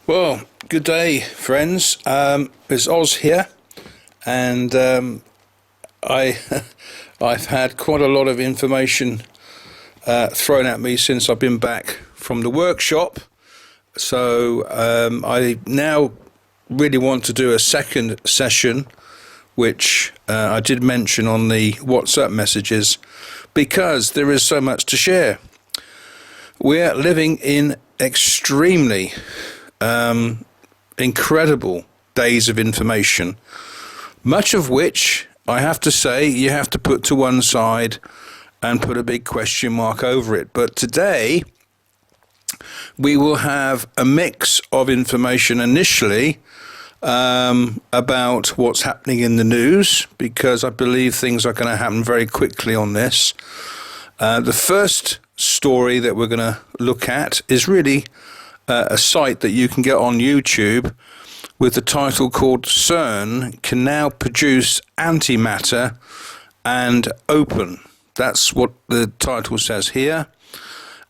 Well, good day, friends. It's Oz here, and I I've had quite a lot of information thrown at me since I've been back from the workshop. So I now really want to do a second session, which I did mention on the WhatsApp messages, because there is so much to share. We're living in extremely incredible days of information, much of which I have to say you have to put to one side and put a big question mark over it. But today we will have a mix of information initially about what's happening in the news, because I believe things are going to happen very quickly on this. The first story that we're going to look at is really a site that you can get on YouTube with the title called CERN Can Now Produce Antimatter and Open. That's what the title says here.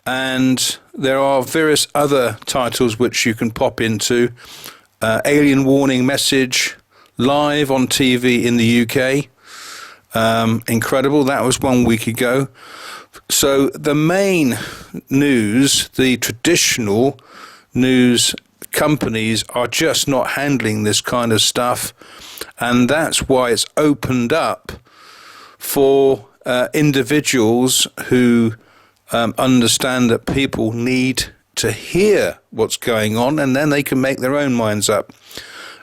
And there are various other titles which you can pop into. Alien warning message live on TV in the UK. Incredible. That was 1 week ago. So the main news, the traditional news companies are just not handling this kind of stuff, and that's why it's opened up for individuals who understand that people need to hear what's going on, and then they can make their own minds up.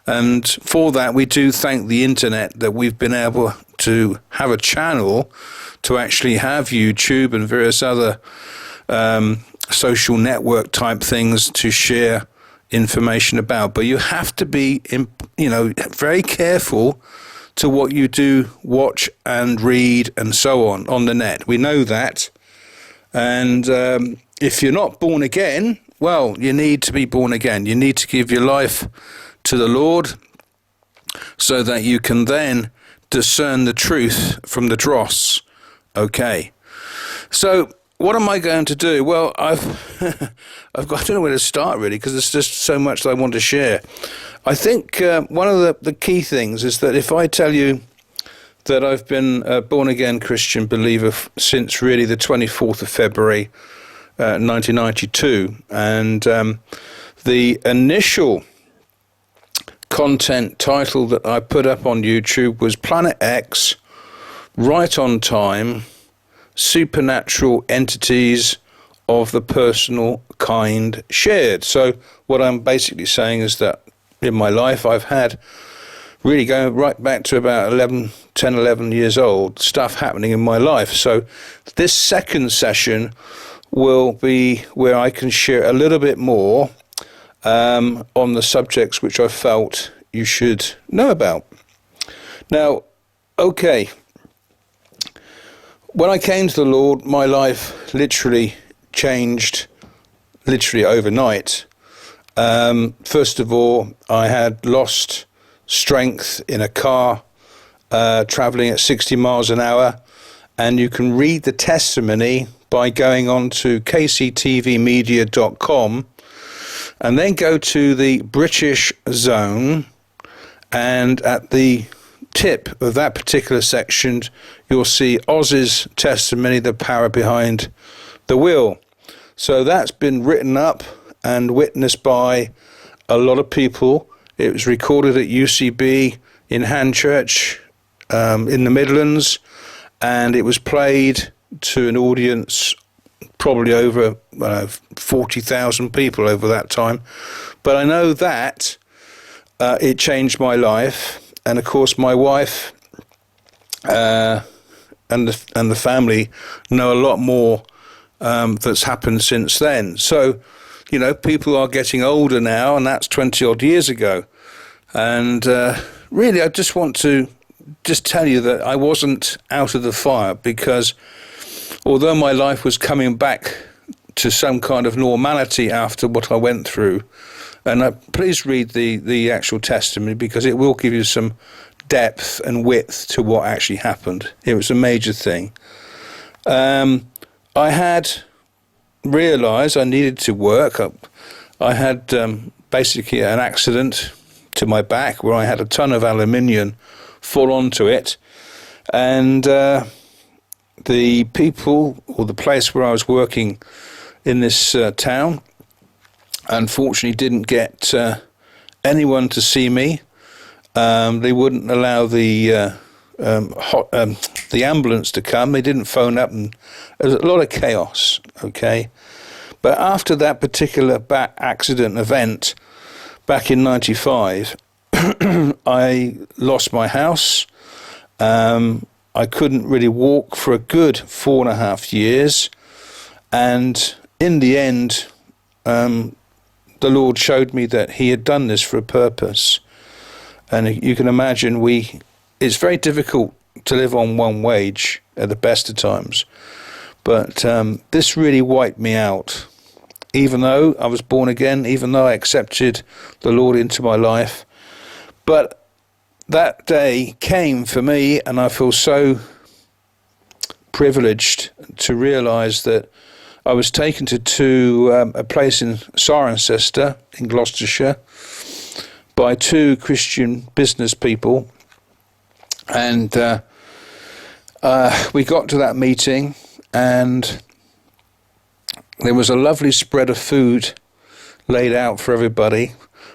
And for that, we do thank the internet that we've been able to have a channel to actually have YouTube and various other social network type things to share information about. But you have to be, very careful to what you do, watch and read and so on the net. We know that. And if you're not born again, well, you need to be born again. You need to give your life to the Lord so that you can then discern the truth from the dross. Okay. So what am I going to do? Well, I've I don't know where to start really, because there's just so much that I want to share. I think one of the key things is that if I tell you that I've been a born-again Christian believer since really the 24th of February 1992, and the initial content title that I put up on YouTube was Planet X, Right on Time, Supernatural Entities of the Personal Kind Shared. So what I'm basically saying is that in my life I've had, really going right back to about 11 years old, stuff happening in my life. So this second session will be where I can share a little bit more on the subjects which I felt you should know about. Now, okay, when I came to the Lord, my life literally changed, literally overnight. First of all, I had lost strength in a car, traveling at 60 miles an hour, and you can read the testimony by going on to kctvmedia.com and then go to the British zone, and at the tip of that particular section you'll see Oz's testimony, The Power Behind the Will. So that's been written up and witnessed by a lot of people. It was recorded at UCB in Hanchurch in the Midlands, and it was played to an audience probably over 40,000 people over that time. But I know that it changed my life, and of course my wife and the family know a lot more that's happened since then. So, people are getting older now, and that's 20 odd years ago. And really, I just want to tell you that I wasn't out of the fire, because although my life was coming back to some kind of normality after what I went through, and please read the actual testimony, because it will give you some depth and width to what actually happened. It was a major thing. I had realised I needed to work. I had basically an accident to my back where I had a ton of aluminium fall onto it, and the people, or the place where I was working in this town, unfortunately didn't get anyone to see me. They wouldn't allow the ambulance to come. They didn't phone up, and there was a lot of chaos. Okay, but after that particular back accident event back in '95, I lost my house. I couldn't really walk for a good 4.5 years, and in the end, the Lord showed me that He had done this for a purpose. And you can imagine, it's very difficult to live on one wage at the best of times, but this really wiped me out. Even though I was born again, even though I accepted the Lord into my life, but that day came for me, and I feel so privileged to realise that I was taken to a place in Cirencester in Gloucestershire by 2 Christian business people, and we got to that meeting, and there was a lovely spread of food laid out for everybody,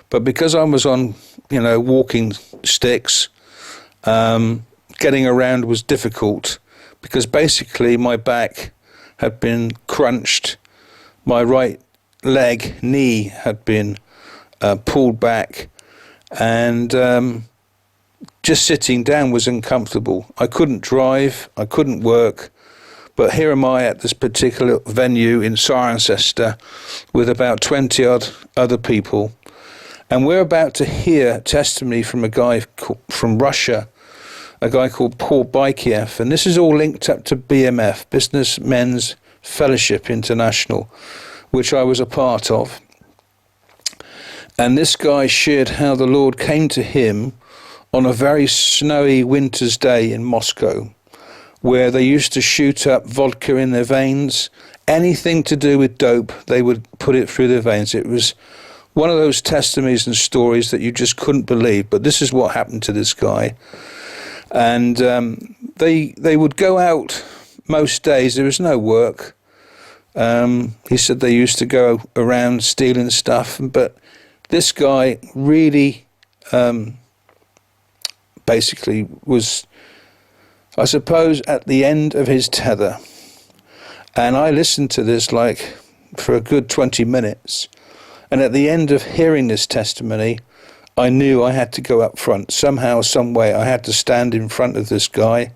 but because I was on walking sticks, getting around was difficult, because basically my back had been crunched, my right knee had been pulled back, and just sitting down was uncomfortable. I couldn't drive, I couldn't work, but here am I at this particular venue in Cirencester with about 20 odd other people, and we're about to hear testimony from a guy from Russia, a guy called Paul Bykiev, and this is all linked up to BMF, Business Men's Fellowship International, which I was a part of. And this guy shared how the Lord came to him on a very snowy winter's day in Moscow, where they used to shoot up vodka in their veins. Anything to do with dope, they would put it through their veins. It was one of those testimonies and stories that you just couldn't believe, but this is what happened to this guy. And they would go out most days. There was no work. He said they used to go around stealing stuff, but this guy really basically was, I suppose, at the end of his tether. And I listened to this for a good 20 minutes. And at the end of hearing this testimony, I knew I had to go up front. Somehow, some way, I had to stand in front of this guy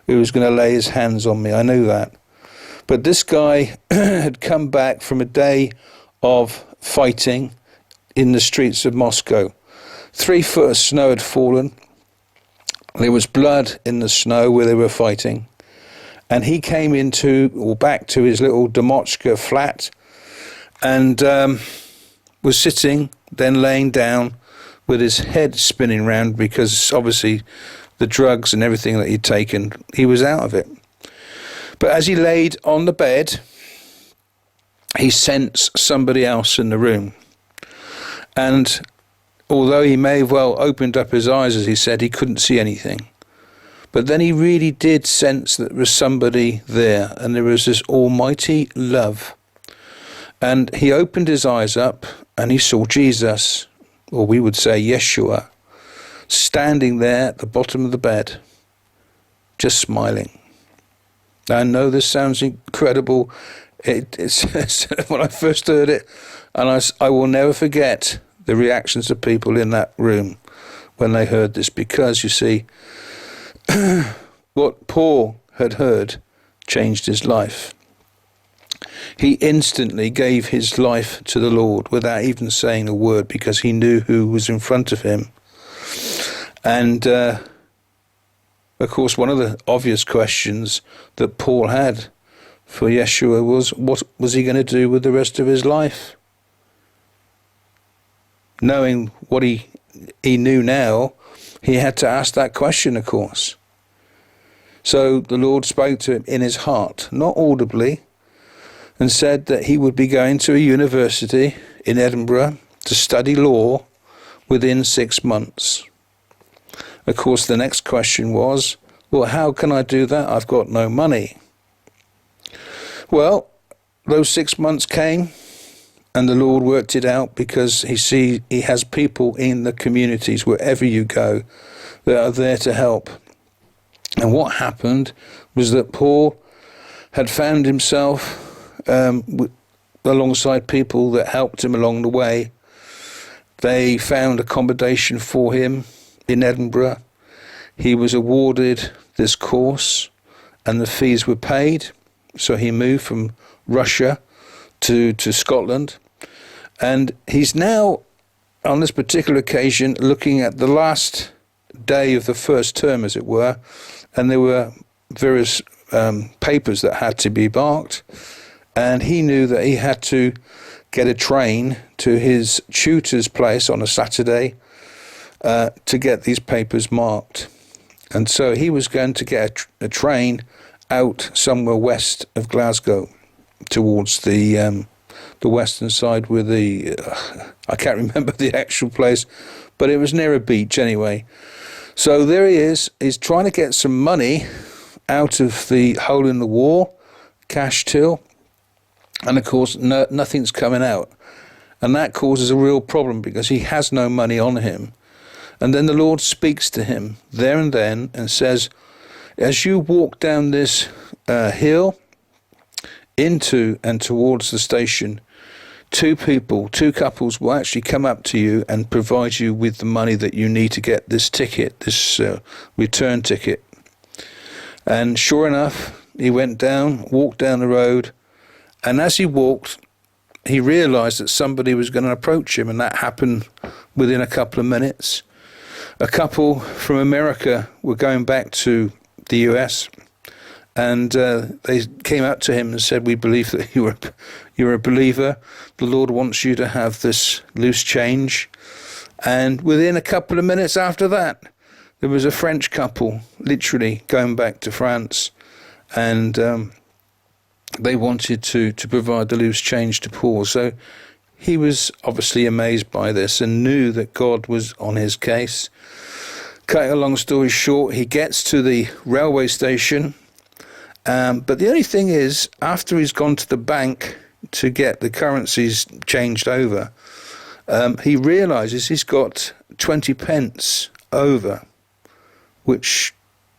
who was going to lay his hands on me. I knew that. But this guy had come back from a day of fighting in the streets of Moscow. 3 foot of snow had fallen. There was blood in the snow where they were fighting. And he came back to his little Domochka flat, and was sitting, then laying down with his head spinning round, because obviously the drugs and everything that he'd taken, he was out of it. But as he laid on the bed, he sensed somebody else in the room. And although he may have well opened up his eyes, as he said, he couldn't see anything. But then he really did sense that there was somebody there, and there was this almighty love. And he opened his eyes up, and he saw Jesus, or we would say Yeshua, standing there at the bottom of the bed, just smiling. Now, I know this sounds incredible. It's when I first heard it, and I will never forget the reactions of people in that room when they heard this, because you see, what Paul had heard changed his life. He instantly gave his life to the Lord without even saying a word, because he knew who was in front of him. And of course, one of the obvious questions that Paul had for Yeshua was, what was he going to do with the rest of his life? Knowing what he knew now, he had to ask that question, of course. So the Lord spoke to him in his heart, not audibly, and said that he would be going to a university in Edinburgh, to study law within 6 months. Of course, the next question was, well, how can I do that? I've got no money. Well, those 6 months came, and the Lord worked it out, because he has people in the communities wherever you go that are there to help. And what happened was that Paul had found himself alongside people that helped him along the way. They found accommodation for him in Edinburgh. He was awarded this course and the fees were paid. So he moved from Russia to Scotland. And he's now, on this particular occasion, looking at the last day of the first term, as it were. And there were various papers that had to be marked. And he knew that he had to get a train to his tutor's place on a Saturday to get these papers marked. And so he was going to get a train out somewhere west of Glasgow, towards the western side, with I can't remember the actual place, but it was near a beach anyway. So there he is. He's trying to get some money out of the hole in the wall, cash till, and of course nothing's coming out. And that causes a real problem, because he has no money on him. And then the Lord speaks to him there and then and says, as you walk down this hill into and towards the station, two couples will actually come up to you and provide you with the money that you need to get this ticket, this return ticket. And sure enough, he went down, walked down the road, and as he walked, he realized that somebody was going to approach him, and that happened within a couple of minutes. A couple from America were going back to the US, and they came up to him and said, we believe that you're a believer. The Lord wants you to have this loose change. And within a couple of minutes after that, there was a French couple literally going back to France, and they wanted to provide the loose change to Paul. So he was obviously amazed by this and knew that God was on his case. Cutting a long story short, he gets to the railway station, but the only thing is, after he's gone to the bank to get the currencies changed over, he realizes he's got 20 pence over, which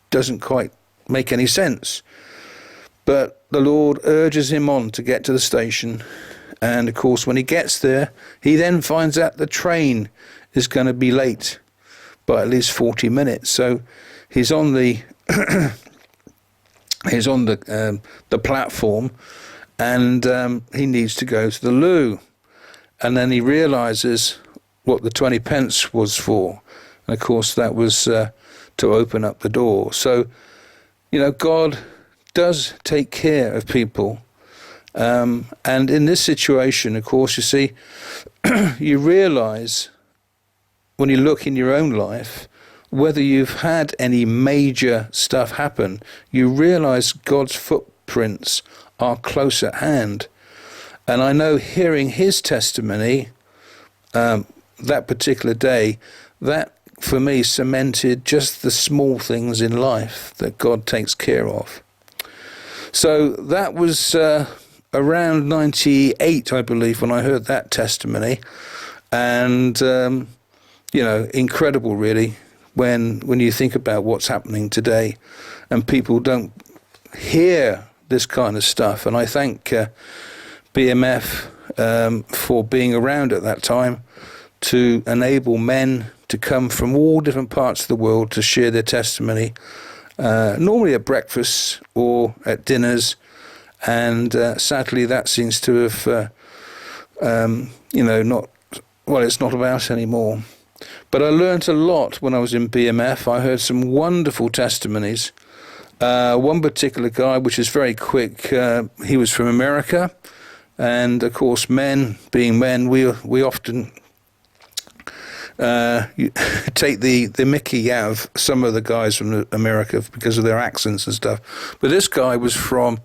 doesn't quite make any sense. But the Lord urges him on to get to the station. And of course, when he gets there, he then finds out the train is going to be late by at least 40 minutes. So he's on the the platform, and he needs to go to the loo. And then he realizes what the 20 pence was for. And of course, that was to open up the door. So, God does take care of people. And in this situation, of course, you see, you realize when you look in your own life, whether you've had any major stuff happen, you realize God's footprints are close at hand. And I know, hearing his testimony that particular day, that for me cemented just the small things in life that God takes care of. So that was around 98, I believe, when I heard that testimony. And, incredible, really, when you think about what's happening today and people don't hear this kind of stuff. And I thank BMF for being around at that time to enable men to come from all different parts of the world to share their testimony, normally at breakfast or at dinners. And sadly, that seems to have, it's not about anymore. But I learned a lot when I was in BMF. I heard some wonderful testimonies. One particular guy, which is very quick, he was from America. And of course, men, being men, we often take the mickey out of some of the guys from America because of their accents and stuff. But this guy was from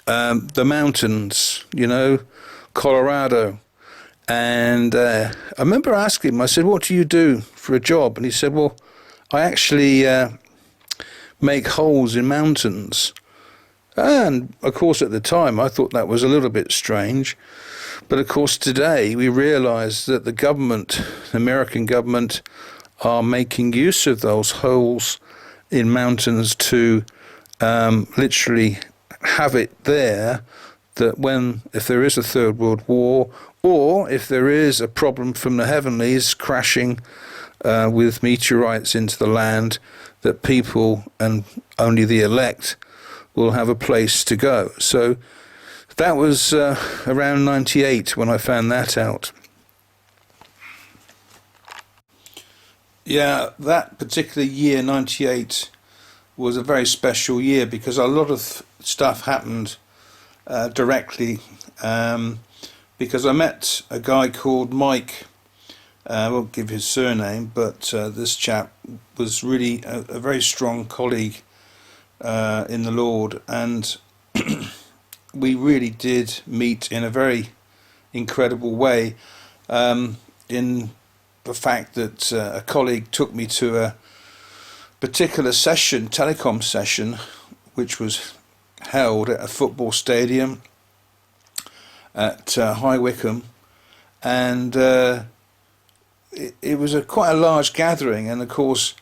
the mountains, Colorado. And I remember asking him, I said, what do you do for a job? And he said, well, I actually make holes in mountains. And of course, at the time, I thought that was a little bit strange. But of course, today we realize that the government, the American government, are making use of those holes in mountains to literally have it there, that if there is a Third World War, or if there is a problem from the heavenlies crashing with meteorites into the land, that people and only the elect will have a place to go. So that was around 98 when I found that out. Yeah, that particular year, 98, was a very special year because a lot of stuff happened directly, because I met a guy called Mike. I won't give his surname, but this chap was really a very strong colleague in the Lord, and we really did meet in a very incredible way, in the fact that a colleague took me to a particular session, telecom session, which was held at a football stadium at High Wycombe, and it was quite a large gathering, and of course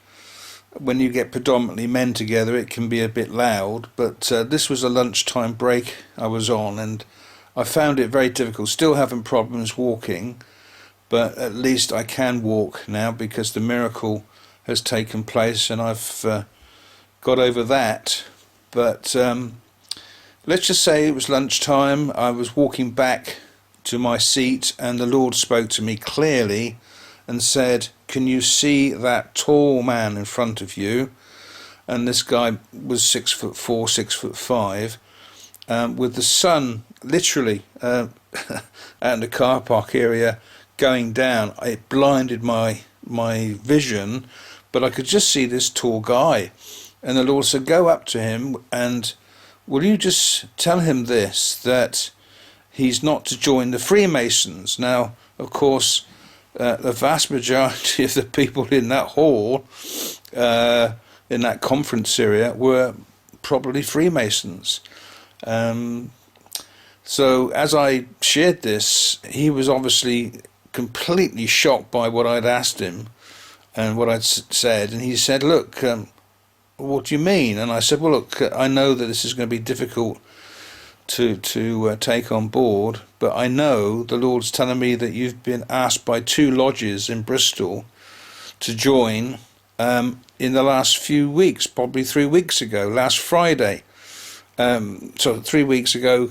when you get predominantly men together it can be a bit loud, but this was a lunchtime break I was on, and I found it very difficult, still having problems walking, but at least I can walk now because the miracle has taken place and I've got over that. But let's just say it was lunchtime, I was walking back to my seat and the Lord spoke to me clearly and said, can you see that tall man in front of you? And this guy was 6'4", 6'5", with the sun literally out in the car park area going down. It blinded my vision, but I could just see this tall guy. And the Lord said, go up to him and will you just tell him this, that he's not to join the Freemasons. Now, of course, the vast majority of the people in that hall, in that conference area, were probably Freemasons. So as I shared this, he was obviously completely shocked by what I'd asked him and what I'd said, and he said, look, what do you mean? And I said, well, look, I know that this is going to be difficult to take on board, but I know the Lord's telling me that you've been asked by 2 lodges in Bristol to join in the last few weeks, probably 3 weeks ago, last Friday. So 3 weeks ago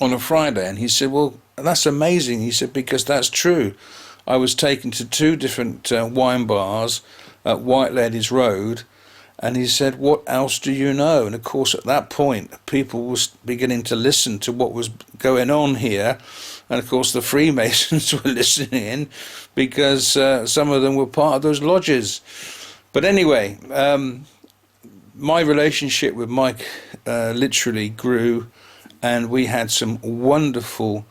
on a Friday. And he said, well, that's amazing. He said, because that's true. I was taken to 2 different wine bars at White Ladies Road, and he said, what else do you know? And of course at that point people was beginning to listen to what was going on here, and of course the Freemasons were listening in because some of them were part of those lodges. But anyway, my relationship with Mike literally grew, and we had some wonderful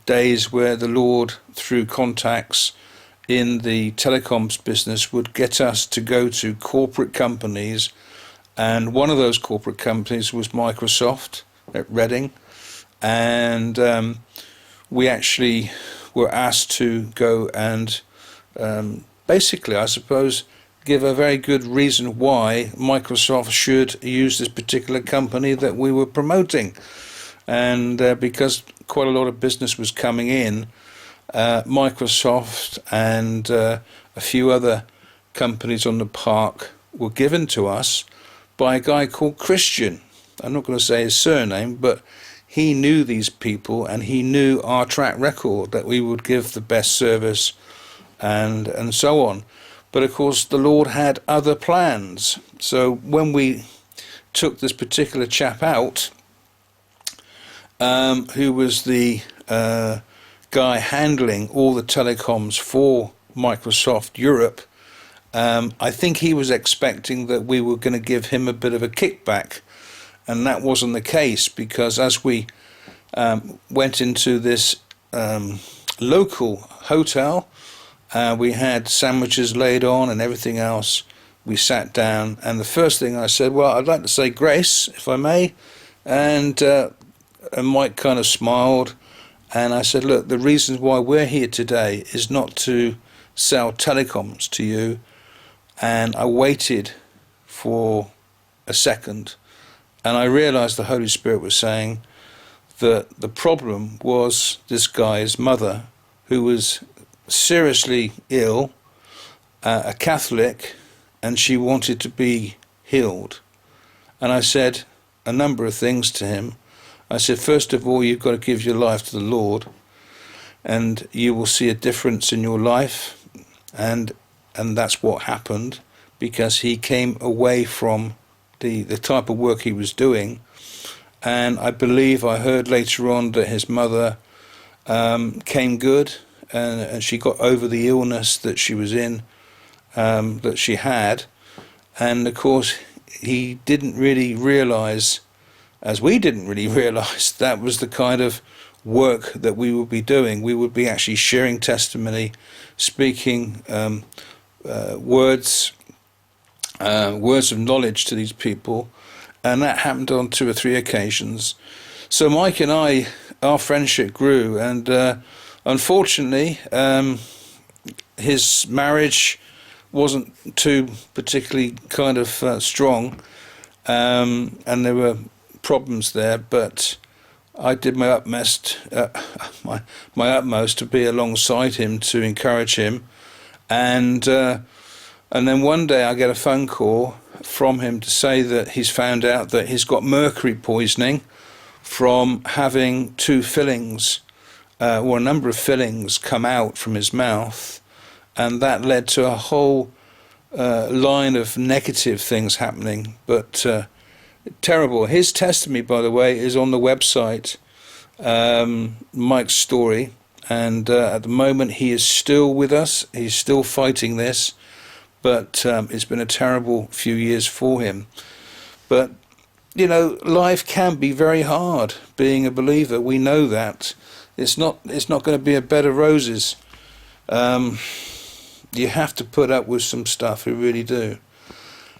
days where the Lord, through contacts in the telecoms business, would get us to go to corporate companies, and one of those corporate companies was Microsoft at Reading, and we actually were asked to go and basically, I suppose, give a very good reason why Microsoft should use this particular company that we were promoting. And because quite a lot of business was coming in, Microsoft and a few other companies on the park were given to us by a guy called Christian. I'm not going to say his surname, but he knew these people and he knew our track record, that we would give the best service and so on. But of course the Lord had other plans. So when we took this particular chap out, who was the guy handling all the telecoms for Microsoft Europe, I think he was expecting that we were going to give him a bit of a kickback, and that wasn't the case, because as we went into this local hotel. We had sandwiches laid on and everything else. We sat down, and the first thing I said, well, I'd like to say grace, if I may. And Mike kind of smiled, and I said, look, the reason why we're here today is not to sell telecoms to you. And I waited for a second, and I realized the Holy Spirit was saying that the problem was this guy's mother, who was seriously ill, a Catholic, and she wanted to be healed. And I said a number of things to him. I said, first of all, you've got to give your life to the Lord, and you will see a difference in your life. And that's what happened, because he came away from the type of work he was doing. And I believe I heard later on that his mother came good, and she got over the illness that she was in, that she had. And of course, he didn't really realize, as we didn't really realize, that was the kind of work that we would be doing. We would be actually sharing testimony, speaking words of knowledge to these people. And that happened on 2 or 3 occasions. So Mike and I, our friendship grew, and unfortunately, his marriage wasn't too particularly kind of strong, and there were problems there. But I did my utmost, my utmost to be alongside him, to encourage him, and then one day I get a phone call from him to say that he's found out that he's got mercury poisoning from having 2 fillings, or a number of fillings, come out from his mouth, and that led to a whole line of negative things happening. But terrible. His testimony, by the way, is on the website, Mike's story, and at the moment he is still with us. He's still fighting this. But it's been a terrible few years for him. But, you know, life can be very hard. Being a believer, we know that. It's not going to be a bed of roses. You have to put up with some stuff, you really do.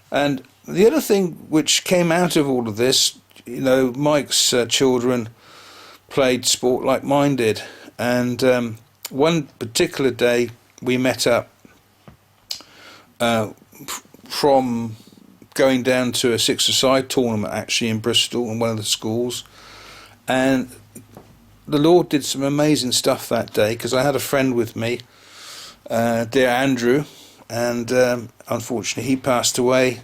And the other thing which came out of all of this, you know, Mike's children played sport like mine did. And one particular day we met up, from going down to a 6-a-side tournament actually in Bristol in one of the schools, and the Lord did some amazing stuff that day, because I had a friend with me, dear Andrew, and unfortunately he passed away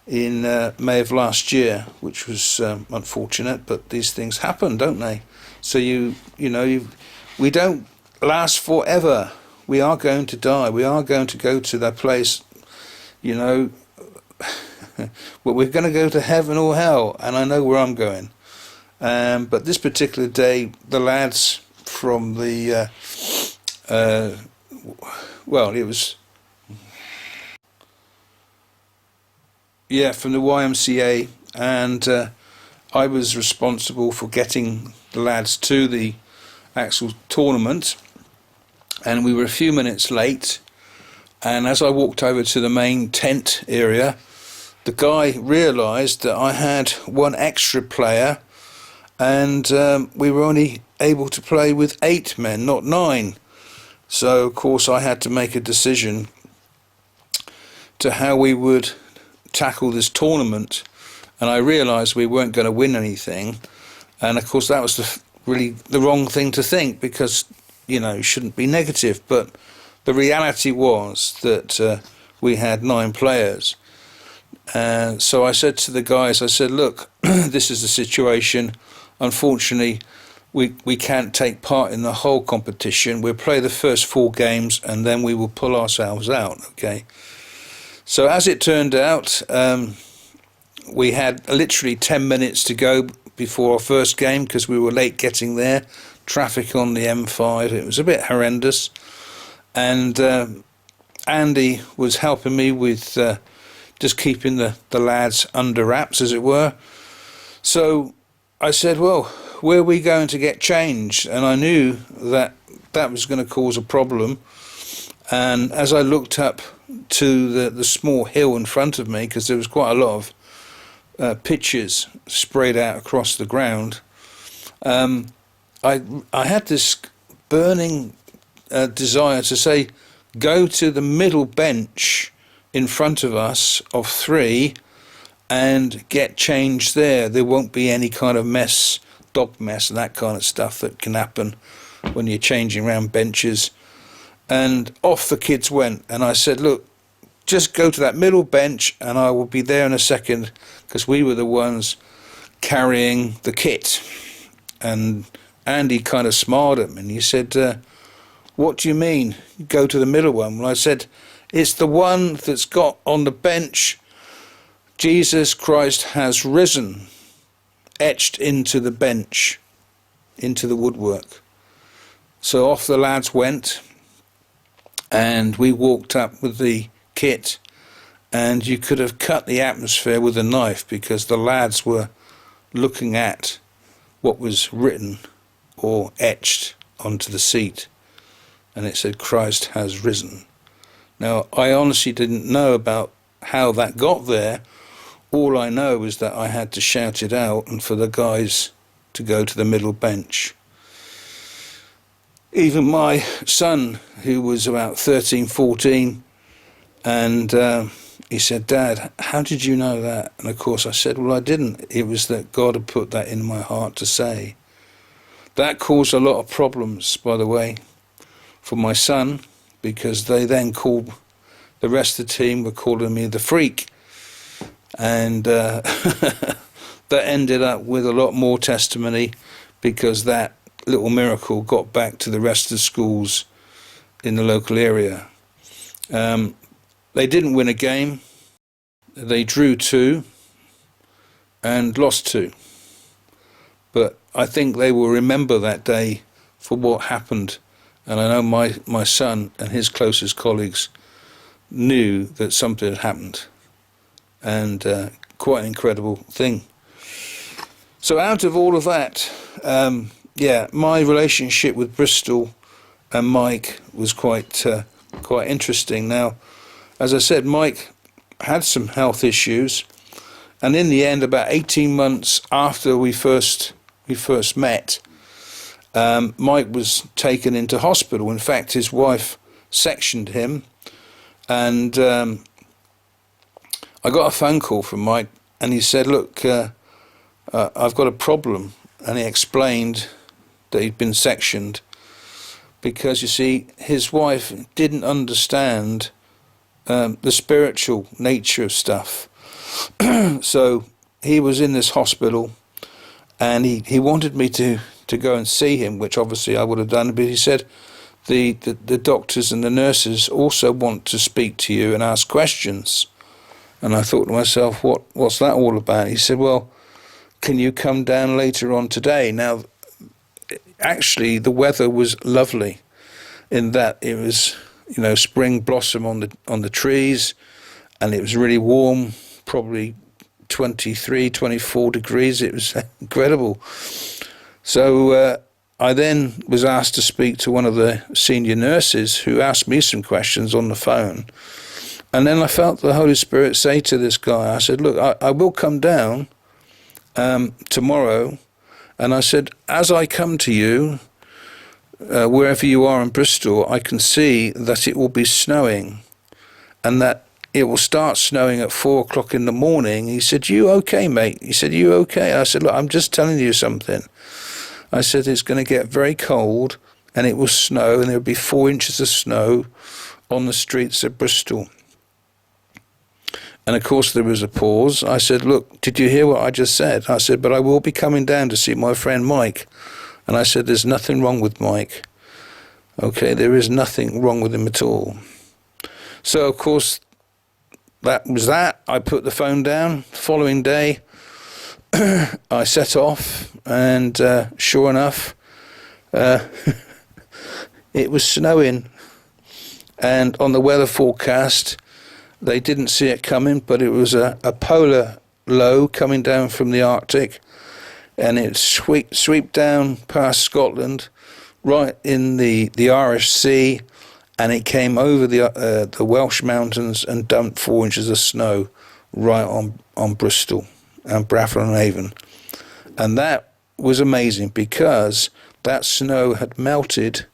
in May of last year, which was unfortunate, but these things happen, don't they? So we don't last forever. We are going to die. We are going to go to that place, you know. Well, we're going to go to heaven or hell, and I know where I'm going. But this particular day, the lads from the, well, it was, yeah, from the YMCA, and I was responsible for getting the lads to the actual tournament. And we were a few minutes late, and as I walked over to the main tent area, the guy realised that I had 1 extra player, and we were only able to play with 8 men, not 9. So of course I had to make a decision to how we would tackle this tournament, and I realised we weren't going to win anything. And of course that was really the wrong thing to think, because you know, shouldn't be negative, but the reality was that we had 9 players. So I said to the guys, I said, look, this is the situation. Unfortunately, we can't take part in the whole competition. We'll play the first 4 games, and then we will pull ourselves out, okay? So as it turned out, we had literally 10 minutes to go before our first game, because we were late getting there. Traffic on the M5, it was a bit horrendous, and Andy was helping me with just keeping the lads under wraps, as it were. So I said, well, where are we going to get change? And I knew that that was going to cause a problem. And as I looked up to the small hill in front of me, because there was quite a lot of pitches sprayed out across the ground, I had this burning desire to say, go to the middle bench in front of us of 3 and get change there. There won't be any kind of mess, dog mess and that kind of stuff that can happen when you're changing around benches. And off the kids went, and I said, look, just go to that middle bench and I will be there in a second, because we were the ones carrying the kit. And Andy kind of smiled at me and he said, what do you mean, go to the middle one? Well, I said, it's the one that's got on the bench, Jesus Christ has risen, etched into the bench, into the woodwork. So off the lads went, and we walked up with the kit, and you could have cut the atmosphere with a knife, because the lads were looking at what was written or etched onto the seat, and it said, Christ has risen. Now, I honestly didn't know about how that got there. All I know is that I had to shout it out and for the guys to go to the middle bench. Even my son, who was about 13, 14, and he said, Dad, how did you know that? And of course I said, well, I didn't. It was that God had put that in my heart to say. That caused a lot of problems, by the way, for my son, because they then called, the rest of the team were calling me the freak. And that ended up with a lot more testimony, because that little miracle got back to the rest of the schools in the local area. They didn't win a game. They drew 2 and lost 2. But I think they will remember that day for what happened. And I know my son and his closest colleagues knew that something had happened. And quite an incredible thing. So out of all of that, my relationship with Bristol and Mike was quite interesting. Now, as I said, Mike had some health issues, and in the end, about 18 months after we first met, Mike was taken into hospital. In fact, his wife sectioned him, and I got a phone call from Mike, and he said, look, I've got a problem. And he explained that he'd been sectioned because, you see, his wife didn't understand the spiritual nature of stuff. So he was in this hospital, and he wanted me to go and see him, which obviously I would have done, but he said, the doctors and the nurses also want to speak to you and ask questions. And I thought to myself, what's that all about? He said, well, can you come down later on today? Now, actually, the weather was lovely in that it was, spring blossom on the trees, and it was really warm, probably 23, 24 degrees. It was incredible. So I then was asked to speak to one of the senior nurses, who asked me some questions on the phone. And then I felt the Holy Spirit say to this guy, I said, look, I will come down tomorrow. And I said, as I come to you, wherever you are in Bristol, I can see that it will be snowing, and that it will start snowing at 4 o'clock in the morning. He said, you okay, mate? He said, you okay? I said, look, I'm just telling you something. I said, it's going to get very cold, and it will snow, and there will be 4 inches of snow on the streets of Bristol. And of course there was a pause. I said, look, did you hear what I just said? I said, but I will be coming down to see my friend Mike. And I said, there's nothing wrong with Mike. Okay, there is nothing wrong with him at all. So, of course, that was that. I put the phone down. The following day, I set off, and sure enough, it was snowing. And on the weather forecast, they didn't see it coming, but it was a polar low coming down from the Arctic, and it sweep down past Scotland, right in the Irish Sea, and it came over the Welsh mountains and dumped 4 inches of snow right on Bristol and Bradford-on-Avon. And that was amazing, because that snow had melted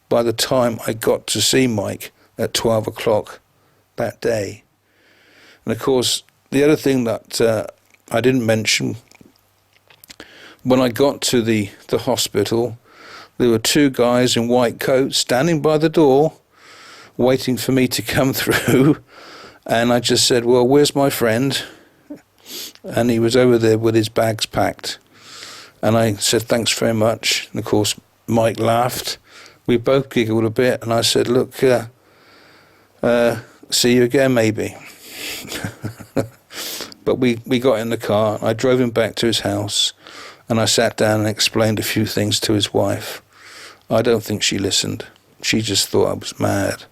by the time I got to see Mike at 12 o'clock that day. And of course, the other thing that I didn't mention, when I got to the hospital, there were 2 guys in white coats standing by the door waiting for me to come through. And I just said, well, where's my friend? And he was over there with his bags packed. And I said, thanks very much. And of course, Mike laughed. We both giggled a bit. And I said, look, see you again, maybe. But we got in the car. I drove him back to his house. And I sat down and explained a few things to his wife. I don't think she listened. She just thought I was mad.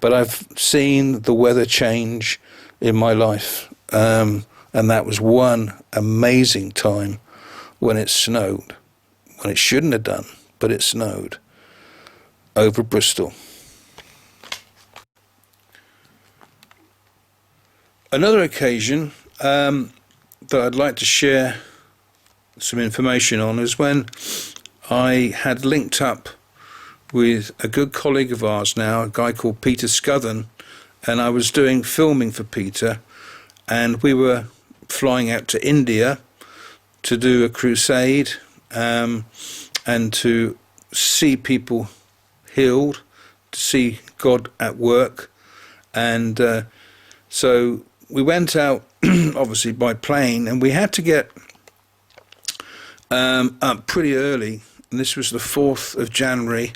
But I've seen the weather change in my life. And that was one amazing time when it snowed. When it shouldn't have done, but it snowed over Bristol. Another occasion that I'd like to share some information on is when I had linked up with a good colleague of ours now, a guy called Peter Scuthan, and I was doing filming for Peter, and we were flying out to India to do a crusade, and to see people healed, to see God at work. And so we went out obviously by plane, and we had to get up pretty early, and this was the 4th of January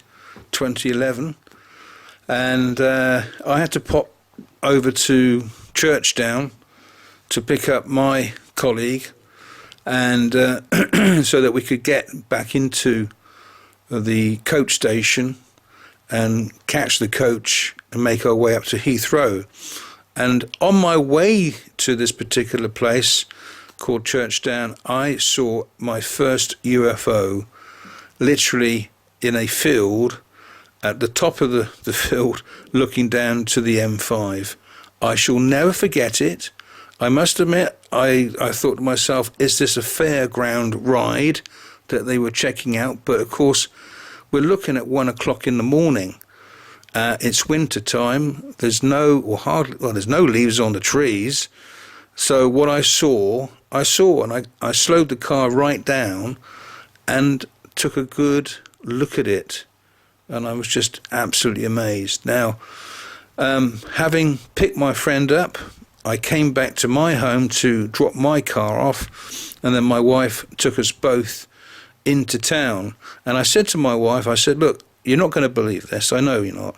2011, and I had to pop over to Churchdown to pick up my colleague, and so that we could get back into the coach station and catch the coach and make our way up to Heathrow. And on my way to this particular place called Churchdown, I saw my first UFO literally in a field, at the top of the field, looking down to the M5. I shall never forget it. I must admit, I thought to myself, is this a fairground ride that they were checking out? But of course, we're looking at 1 o'clock in the morning. It's winter time. There's no leaves on the trees. So what I saw, and I slowed the car right down and took a good look at it. And I was just absolutely amazed. Now, having picked my friend up, I came back to my home to drop my car off, and then my wife took us both into town. And I said to my wife, I said, look, you're not going to believe this. I know you're not.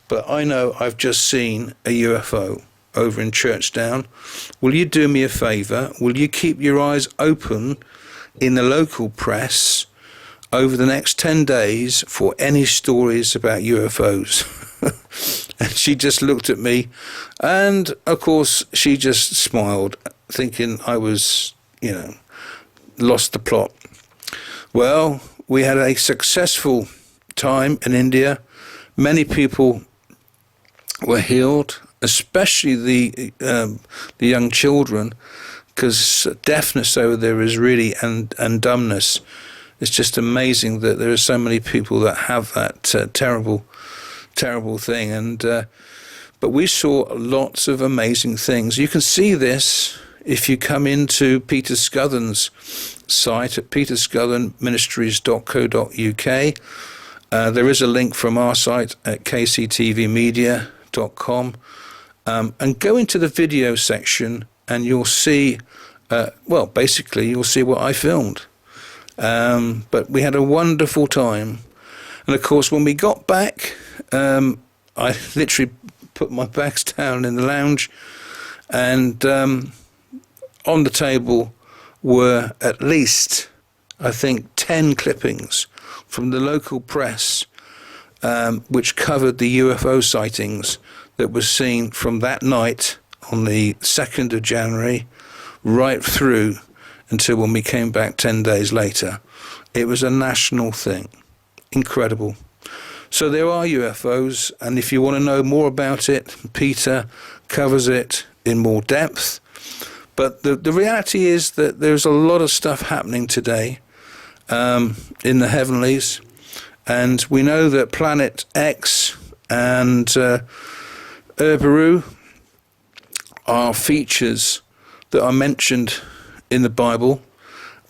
But I know I've just seen a UFO over in Churchdown. Will you do me a favour? Will you keep your eyes open in the local press over the next 10 days for any stories about UFOs? And she just looked at me, and of course she just smiled, thinking I was, lost the plot. Well, we had a successful time in India. Many people were healed, especially the young children, because deafness over there is really, and dumbness. It's just amazing that there are so many people that have that terrible thing. And but we saw lots of amazing things. You can see this if you come into Peter Scuthan's site at peterscuthanministries.co.uk. There is a link from our site at kctvmedia.com, and go into the video section and you'll see, basically you'll see what I filmed. But we had a wonderful time. And of course, when we got back, I literally put my bags down in the lounge, and on the table were at least, I think, 10 clippings from the local press, which covered the UFO sightings that was seen from that night on the 2nd of January right through until when we came back 10 days later. It was a national thing. Incredible. So there are UFOs, and if you want to know more about it, Peter covers it in more depth. But the reality is that there's a lot of stuff happening today in the heavenlies, and we know that Planet X and Urbaru are features that are mentioned in the Bible.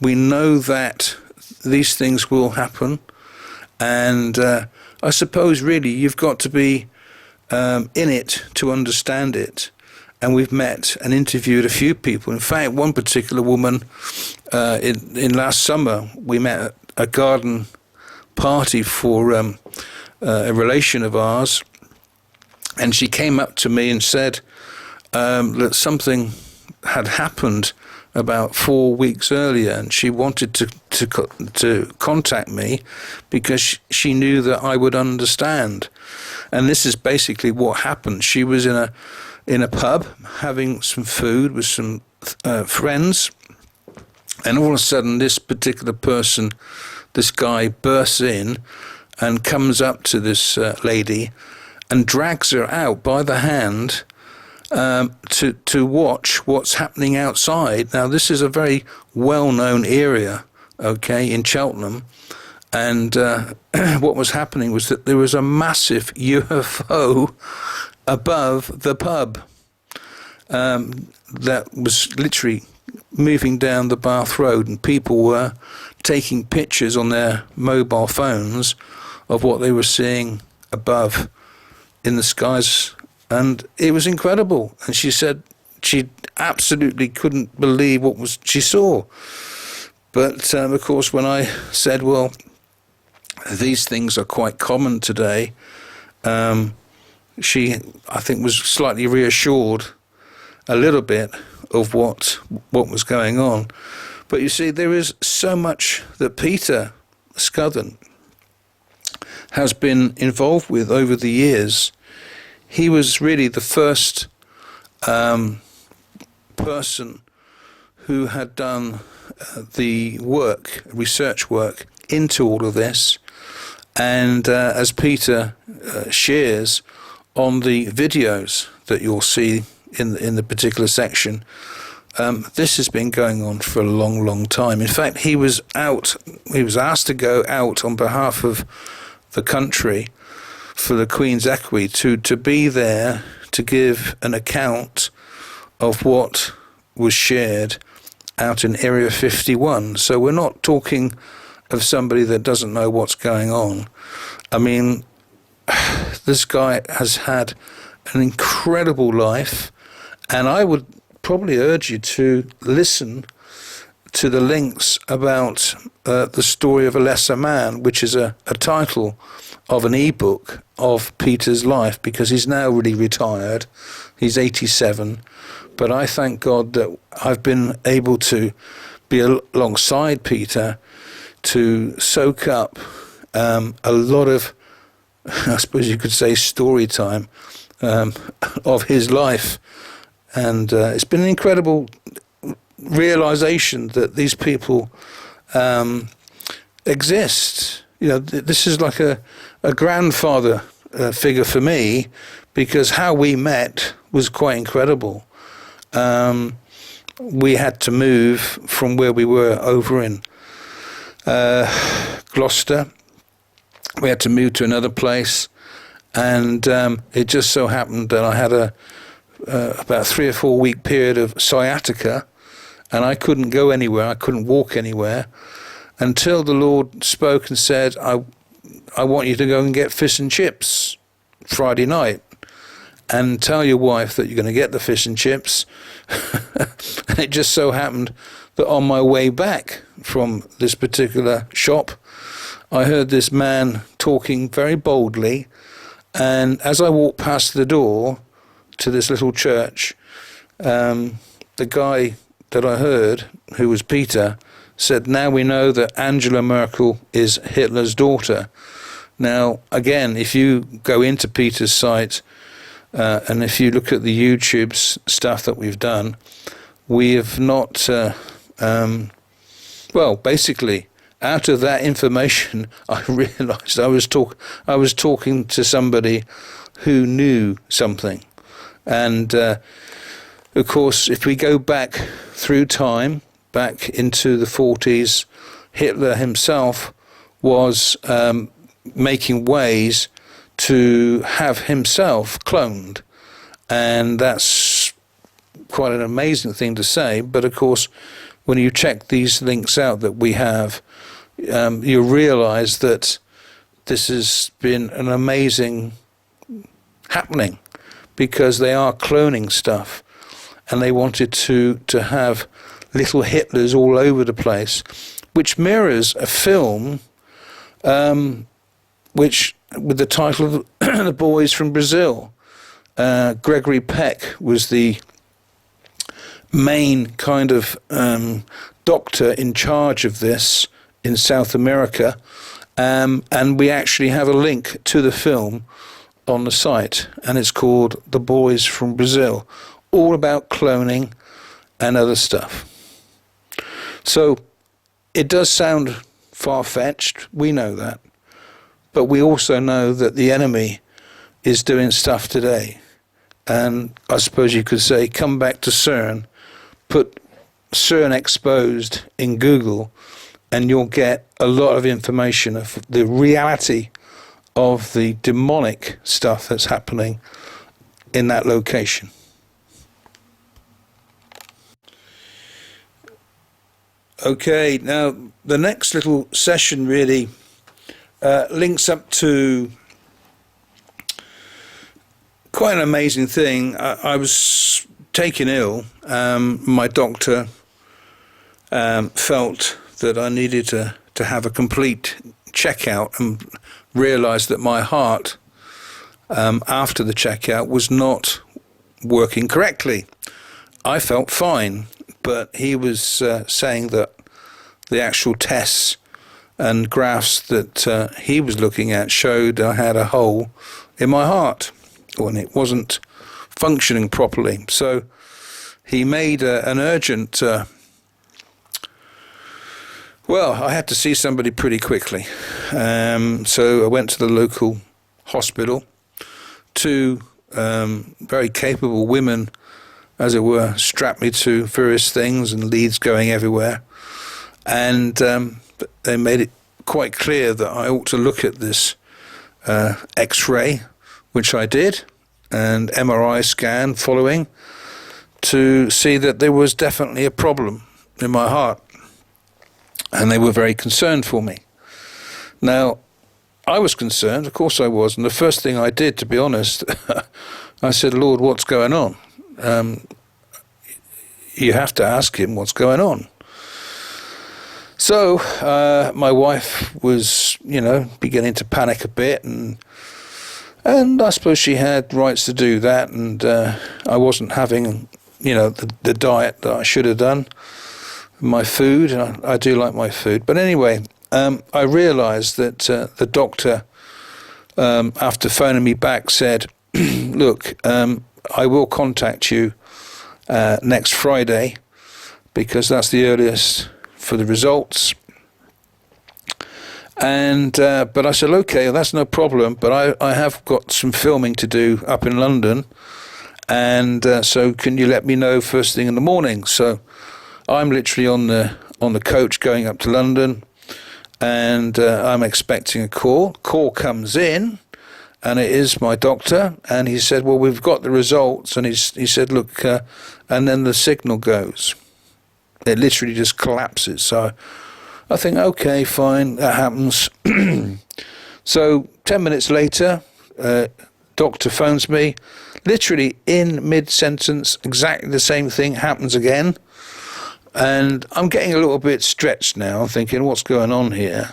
We know that these things will happen, and I suppose really you've got to be in it to understand it. And we've met and interviewed a few people. In fact, one particular woman in last summer, we met at a garden party for a relation of ours, and she came up to me and said that something had happened about 4 weeks earlier, and she wanted to contact me because she knew that I would understand. And this is basically what happened. She was in a pub having some food with some friends, and all of a sudden this particular person, this guy, bursts in and comes up to this lady and drags her out by the hand to watch what's happening outside. Now, this is a very well-known area, okay, in Cheltenham, and what was happening was that there was a massive UFO above the pub that was literally moving down the Bath Road, and people were taking pictures on their mobile phones of what they were seeing above in the skies, and it was incredible. And she said she absolutely couldn't believe what she saw. But of course, when I said, well, these things are quite common today, she, I think, was slightly reassured a little bit of what was going on. But you see, there is so much that Peter Scudden has been involved with over the years. He was really the first person who had done the work, research work into all of this. And as Peter shares on the videos that you'll see in the particular section, this has been going on for a long, long time. In fact, he was asked to go out on behalf of the country for the Queen's Equity to be there to give an account of what was shared out in Area 51. So we're not talking of somebody that doesn't know what's going on. I mean, this guy has had an incredible life, and I would probably urge you to listen to the links about the story of a lesser man, which is a title of an ebook of Peter's life, because he's now really retired. He's 87, but I thank God that I've been able to be alongside Peter to soak up a lot of, I suppose you could say, story time of his life. And it's been an incredible realization that these people exist. You know, this is like a grandfather figure for me, because how we met was quite incredible. We had to move from where we were over in Gloucester. We had to move to another place, and it just so happened that I had about 3 or 4 week period of sciatica, and I couldn't go anywhere, I couldn't walk anywhere, until the Lord spoke and said, I want you to go and get fish and chips Friday night, and tell your wife that you're going to get the fish and chips. And it just so happened that on my way back from this particular shop, I heard this man talking very boldly, and as I walked past the door to this little church, the guy that I heard, who was Peter, said, now we know that Angela Merkel is Hitler's daughter. Now, again, if you go into Peter's site, and if you look at the YouTube stuff that we've done, we have not well, basically, out of that information, I realised I was talking to somebody who knew something. And of course, if we go back through time, back into the 40s, Hitler himself was making ways to have himself cloned. And that's quite an amazing thing to say. But of course, when you check these links out that we have, you realise that this has been an amazing happening, because they are cloning stuff, and they wanted to have little Hitlers all over the place, which mirrors a film which with the title of The Boys from Brazil. Gregory Peck was the main kind of doctor in charge of this in South America, and we actually have a link to the film on the site, and it's called The Boys from Brazil, all about cloning and other stuff. So it does sound far-fetched, we know that, but we also know that the enemy is doing stuff today. And I suppose you could say, come back to CERN, put CERN exposed in Google, and you'll get a lot of information of the reality of the demonic stuff that's happening in that location. Okay, now the next little session really links up to quite an amazing thing. I was taken ill. My doctor felt that I needed to have a complete checkout, and realised that my heart, after the checkout, was not working correctly. I felt fine, but he was saying that the actual tests and graphs that he was looking at showed I had a hole in my heart, and it wasn't functioning properly. So he made an urgent well, I had to see somebody pretty quickly. So I went to the local hospital. Two very capable women, as it were, strapped me to various things and leads going everywhere. And they made it quite clear that I ought to look at this X-ray, which I did, and MRI scan following, to see that there was definitely a problem in my heart. And they were very concerned for me. Now, I was concerned, of course I was, and the first thing I did, to be honest, I said, Lord, what's going on? You have to ask him what's going on. So my wife was, beginning to panic a bit, and I suppose she had rights to do that, and I wasn't having, the diet that I should have done. My food, and I do like my food. But anyway, I realised that the doctor, after phoning me back, said, look, I will contact you next Friday, because that's the earliest for the results. And but I said, okay, that's no problem, but I have got some filming to do up in London, and so can you let me know first thing in the morning? So I'm literally on the coach going up to London, and I'm expecting a call. Call comes in, and it is my doctor, and he said, well, we've got the results, and he said, look, and then the signal goes. It literally just collapses. So I think, okay, fine, that happens. So 10 minutes later, doctor phones me, literally in mid-sentence, exactly the same thing happens again. And I'm getting a little bit stretched now. I'm thinking, what's going on here?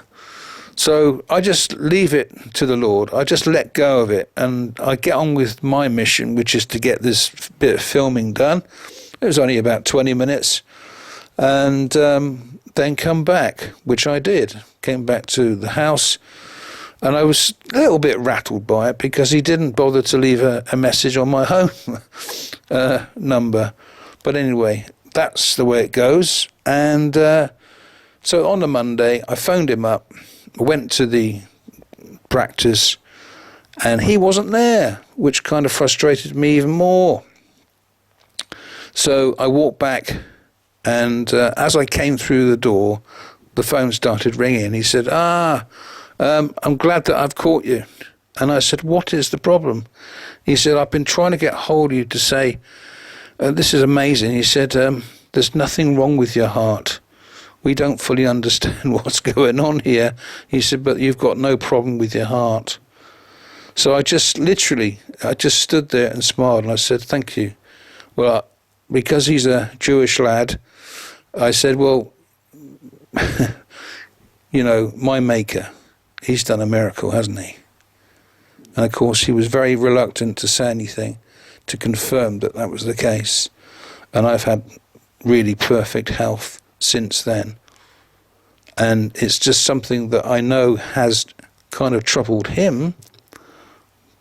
So I just leave it to the Lord. I just let go of it. And I get on with my mission, which is to get this bit of filming done. It was only about 20 minutes. And then come back, which I did. Came back to the house. And I was a little bit rattled by it, because he didn't bother to leave a message on my home number. But anyway, that's the way it goes. And so on the Monday, I phoned him up, went to the practice, and he wasn't there, which kind of frustrated me even more. So I walked back, and as I came through the door, the phone started ringing. He said, I'm glad that I've caught you. And I said, what is the problem? He said, I've been trying to get hold of you to say, this is amazing. He said, there's nothing wrong with your heart. We don't fully understand what's going on here. He said, but you've got no problem with your heart. So I just stood there and smiled, and I said, thank you. Well, because he's a Jewish lad, I said, well, you know, my maker, he's done a miracle, hasn't he? And of course, he was very reluctant to say anything to confirm that that was the case. And I've had really perfect health since then. And it's just something that I know has kind of troubled him.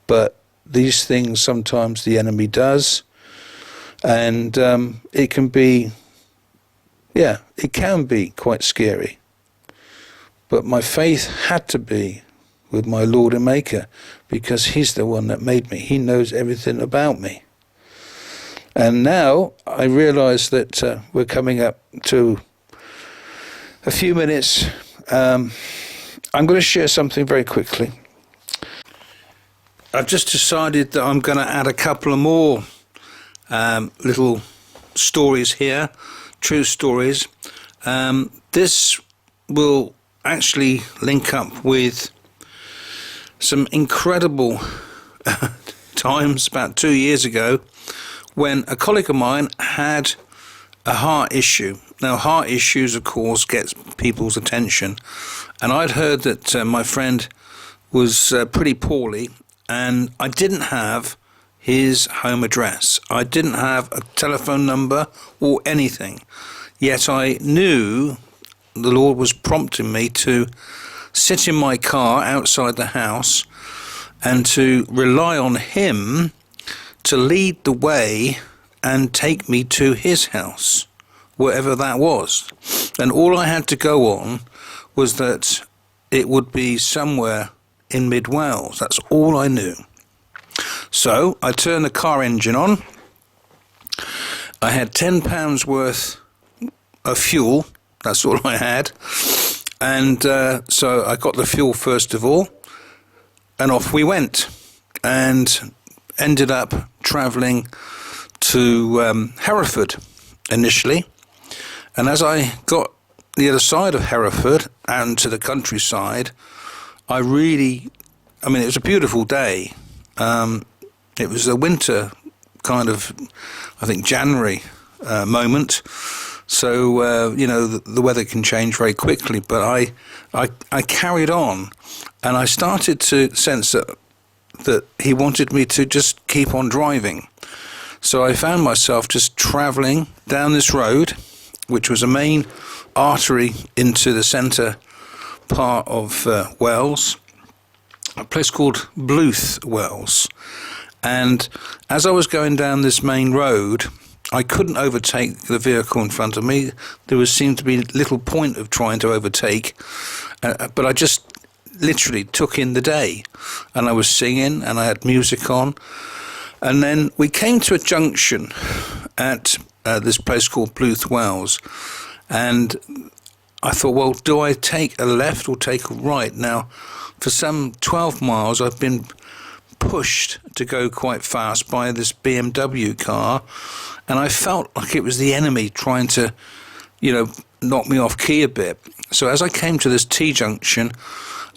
But these things sometimes the enemy does. And it can be, it can be quite scary. But my faith had to be with my Lord and Maker, because he's the one that made me. He knows everything about me. And now I realize that we're coming up to a few minutes. I'm going to share something very quickly. I've just decided that I'm going to add a couple of more little stories here, true stories. This will actually link up with some incredible times about 2 years ago when a colleague of mine had a heart issue. Now, heart issues, of course, gets people's attention. And I'd heard that my friend was pretty poorly, and I didn't have his home address. I didn't have a telephone number or anything. Yet I knew the Lord was prompting me to sit in my car outside the house and to rely on him to lead the way and take me to his house, wherever that was. And all I had to go on was that it would be somewhere in mid-Wales. That's all I knew. So I turned the car engine on. I had £10 worth of fuel. That's all I had. And so I got the fuel first of all, and off we went, and ended up travelling to Hereford initially. And as I got the other side of Hereford and to the countryside, it was a beautiful day. It was a winter kind of, I think, January moment. So, the weather can change very quickly, but I carried on, and I started to sense that he wanted me to just keep on driving. So I found myself just travelling down this road, which was a main artery into the centre part of Wales, a place called Bluth, Wales. And as I was going down this main road, I couldn't overtake the vehicle in front of me. There seemed to be little point of trying to overtake, but I just literally took in the day, and I was singing and I had music on. And then we came to a junction at this place called Bluth, Wales, and I thought, well, do I take a left or take a right? Now, for some 12 miles, I've been pushed to go quite fast by this BMW car, and I felt like it was the enemy trying to, knock me off key a bit. So as I came to this T-junction,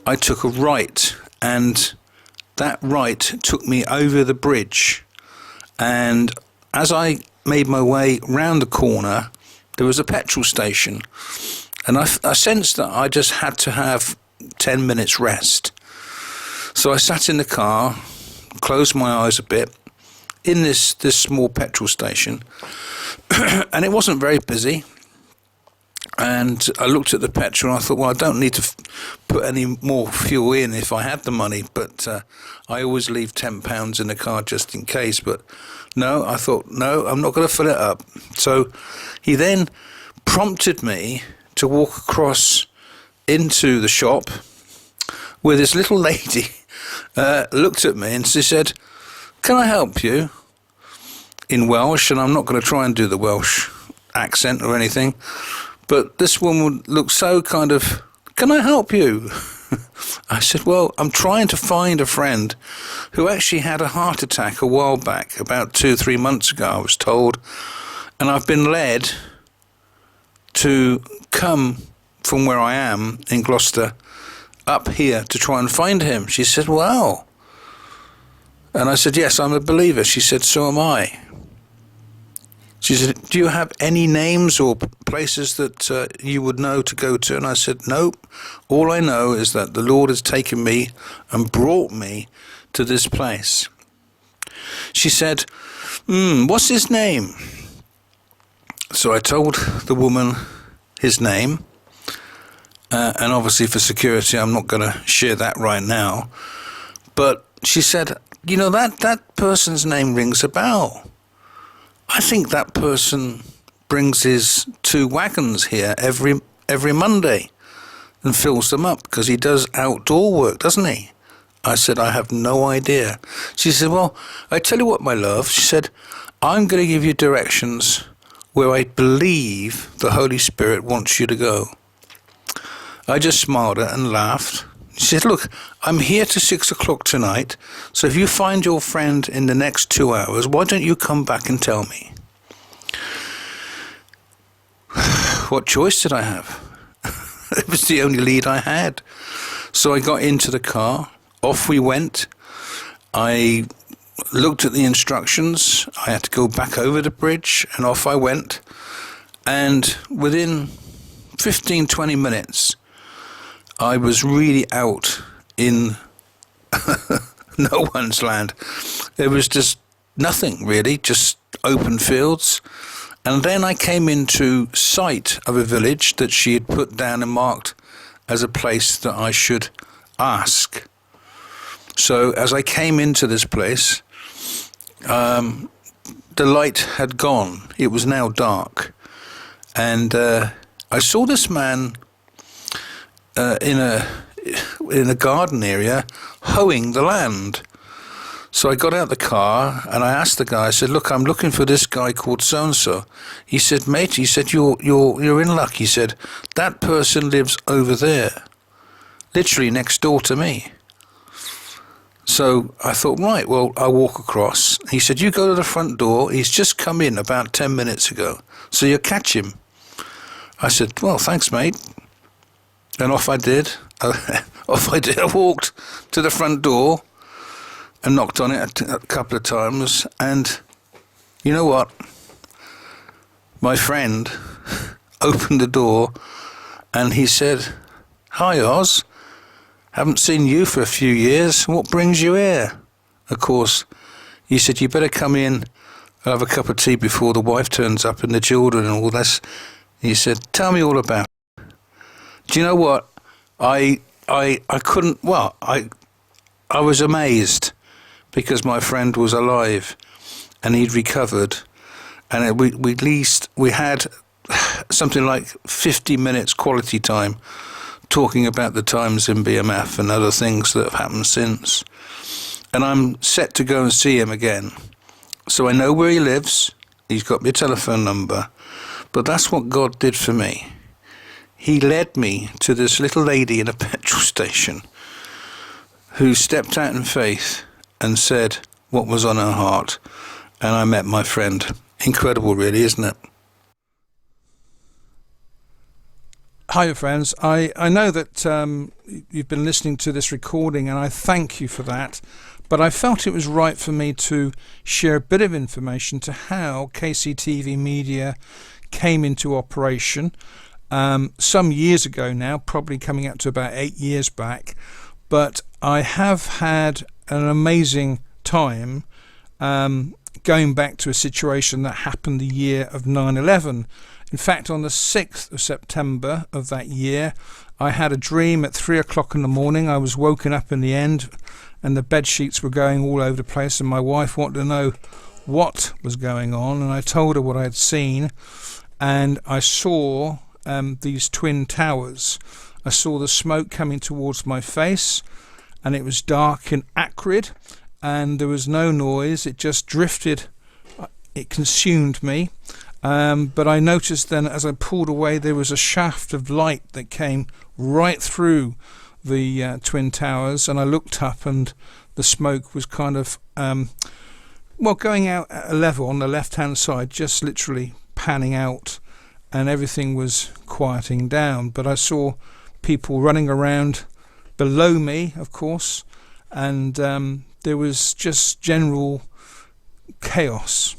I took a right, and that right took me over the bridge. And as I made my way round the corner, there was a petrol station, and I sensed that I just had to have 10 minutes rest. So I sat in the car, closed my eyes a bit, in this small petrol station, and it wasn't very busy. And I looked at the petrol and I thought, well, I don't need to put any more fuel in if I had the money, but I always leave £10 in the car just in case. But no, I thought, no, I'm not going to fill it up. So he then prompted me to walk across into the shop where this little lady looked at me and she said, "Can I help you?" in Welsh, and I'm not going to try and do the Welsh accent or anything. But this woman looked so kind of, "Can I help you?" I said, "Well, I'm trying to find a friend who actually had a heart attack a while back, about 2-3 months ago, I was told. And I've been led to come from where I am in Gloucester up here to try and find him." She said, "Wow." And I said, "Yes, I'm a believer." She said, "So am I." She said, "Do you have any names or places that you would know to go to?" And I said, "Nope. All I know is that the Lord has taken me and brought me to this place." She said, "What's his name?" So I told the woman his name. And obviously for security, I'm not going to share that right now. But she said, "You know, that person's name rings a bell. I think that person brings his 2 wagons here every Monday and fills them up because he does outdoor work, doesn't he?" I said, "I have no idea." She said, "Well, I tell you what, my love," she said, "I'm going to give you directions where I believe the Holy Spirit wants you to go." I just smiled at her and laughed. She said, "Look, I'm here till 6 o'clock tonight, so if you find your friend in the next 2 hours, why don't you come back and tell me?" What choice did I have? It was the only lead I had. So I got into the car, off we went. I looked at the instructions. I had to go back over the bridge, and off I went. And within 15-20 minutes, I was really out in no one's land. There was just nothing really, just open fields. And then I came into sight of a village that she had put down and marked as a place that I should ask. So as I came into this place, the light had gone. It was now dark. And I saw this man in a garden area hoeing the land. So I got out the car and I asked the guy, I said, "Look, I'm looking for this guy called so-and-so." He said, "Mate," he said, you're in luck." He said, "That person lives over there, literally next door to me." So I thought, right, well, I'll walk across. He said, "You go to the front door. He's just come in about 10 minutes ago, so you'll catch him." I said, "Well, thanks, mate." And off I did. Off I did. I walked to the front door and knocked on it a couple of times. And you know what? My friend opened the door and he said, "Hi, Oz. Haven't seen you for a few years. What brings you here?" Of course, he said, "You better come in and have a cup of tea before the wife turns up and the children and all this." He said, "Tell me all about it." Do you know what? I couldn't, well, I was amazed because my friend was alive and he'd recovered. And we had something like 50 minutes quality time talking about the times in BMF and other things that have happened since. And I'm set to go and see him again. So I know where he lives. He's got my telephone number. But that's what God did for me. He led me to this little lady in a petrol station who stepped out in faith and said what was on her heart. And I met my friend. Incredible, really, isn't it? Hiya, friends. I know that you've been listening to this recording, and I thank you for that. But I felt it was right for me to share a bit of information to how KCTV Media came into operation some years ago now, probably coming up to about 8 years back. But I have had an amazing time going back to a situation that happened the year of 9/11. In fact, on the 6th of September of that year, I had a dream at 3 o'clock in the morning. I was woken up in the end, and the bed sheets were going all over the place, and my wife wanted to know what was going on, and I told her what I had seen, and I saw these twin towers. I saw the smoke coming towards my face, and it was dark and acrid, and there was no noise. It just drifted. It consumed me. But I noticed then, as I pulled away, there was a shaft of light that came right through the twin towers, and I looked up, and the smoke was kind of going out at a level on the left hand side, just literally panning out, and everything was quieting down. But I saw people running around below me, of course, and there was just general chaos,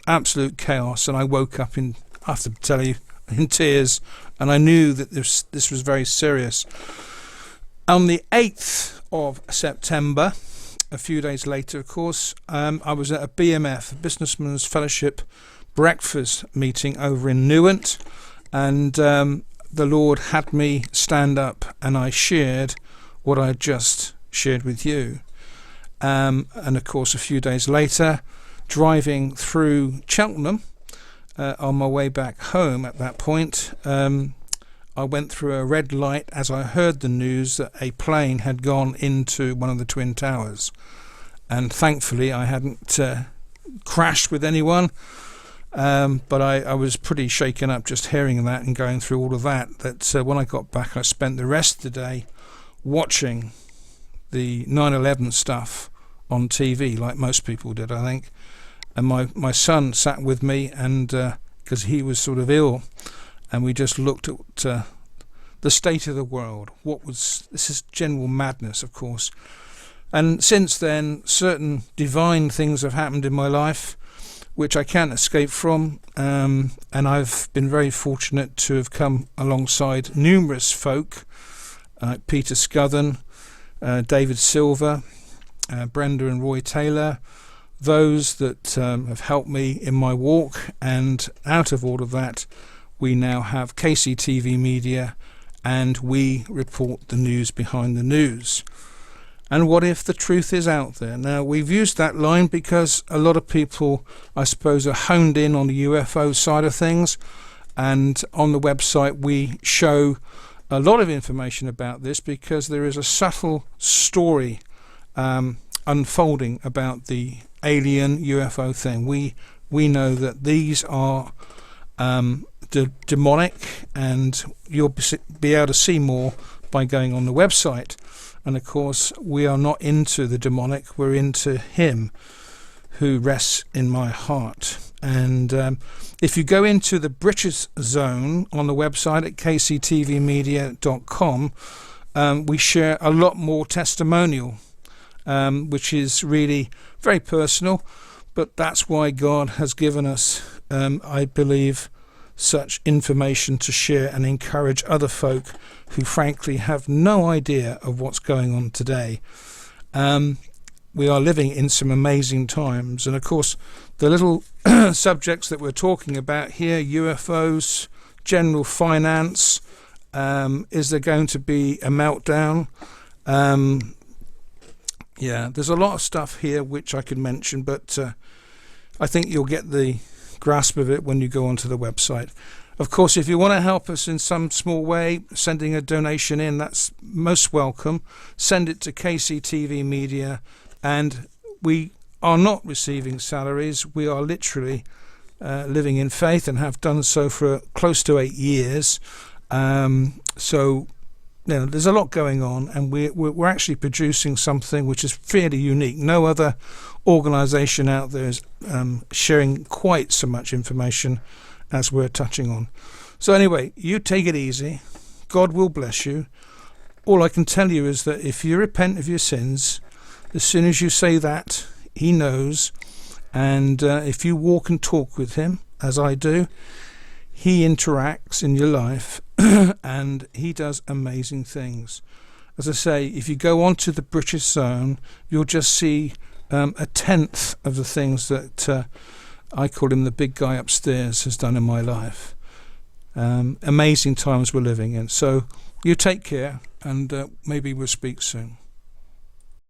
absolute chaos. And I woke up I have to tell you, in tears, and I knew that this was very serious. On the 8th of September, a few days later, of course, I was at a BMF, a Businessmen's Fellowship breakfast meeting over in Newent, and the Lord had me stand up, and I shared what I had just shared with you. And of course, a few days later, driving through Cheltenham on my way back home at that point, I went through a red light as I heard the news that a plane had gone into one of the twin towers, and thankfully I hadn't crashed with anyone, but I was pretty shaken up just hearing that and going through all of that when I got back, I spent the rest of the day watching the 9/11 stuff on TV, like most people did, I think. And my son sat with me, and because he was sort of ill, and we just looked at the state of the world. This is general madness, of course. And since then, certain divine things have happened in my life, which I can't escape from. And I've been very fortunate to have come alongside numerous folk, like Peter Scuthan, David Silver, Brenda and Roy Taylor, those that have helped me in my walk. And out of all of that, we now have KCTV Media, and we report the news behind the news. And what if the truth is out there? Now, we've used that line because a lot of people, I suppose, are honed in on the UFO side of things, and on the website we show a lot of information about this because there is a subtle story unfolding about the alien UFO thing. We know that these are demonic, and you'll be able to see more by going on the website. And of course, we are not into the demonic, we're into him who rests in my heart. And if you go into the British zone on the website at kctvmedia.com, we share a lot more testimonial, which is really very personal, but that's why God has given us, I believe, such information to share and encourage other folk who frankly have no idea of what's going on today. We are living in some amazing times, and of course the little subjects that we're talking about here, UFOs, general finance, is there going to be a meltdown? There's a lot of stuff here which I could mention, but I think you'll get the grasp of it when you go onto the website. Of course, if you want to help us in some small way, sending a donation in, that's most welcome. Send it to KCTV Media, and we are not receiving salaries. We are literally living in faith and have done so for close to 8 years. So there's a lot going on, and we're actually producing something which is fairly unique. No other organisation out there is sharing quite so much information as we're touching on. So anyway, you take it easy. God will bless you. All I can tell you is that if you repent of your sins, as soon as you say that, he knows. And if you walk and talk with him, as I do, he interacts in your life and he does amazing things. As I say, if you go onto the British zone, you'll just see a tenth of the things that I call him the big guy upstairs has done in my life. Amazing times we're living in. So you take care, and maybe we'll speak soon.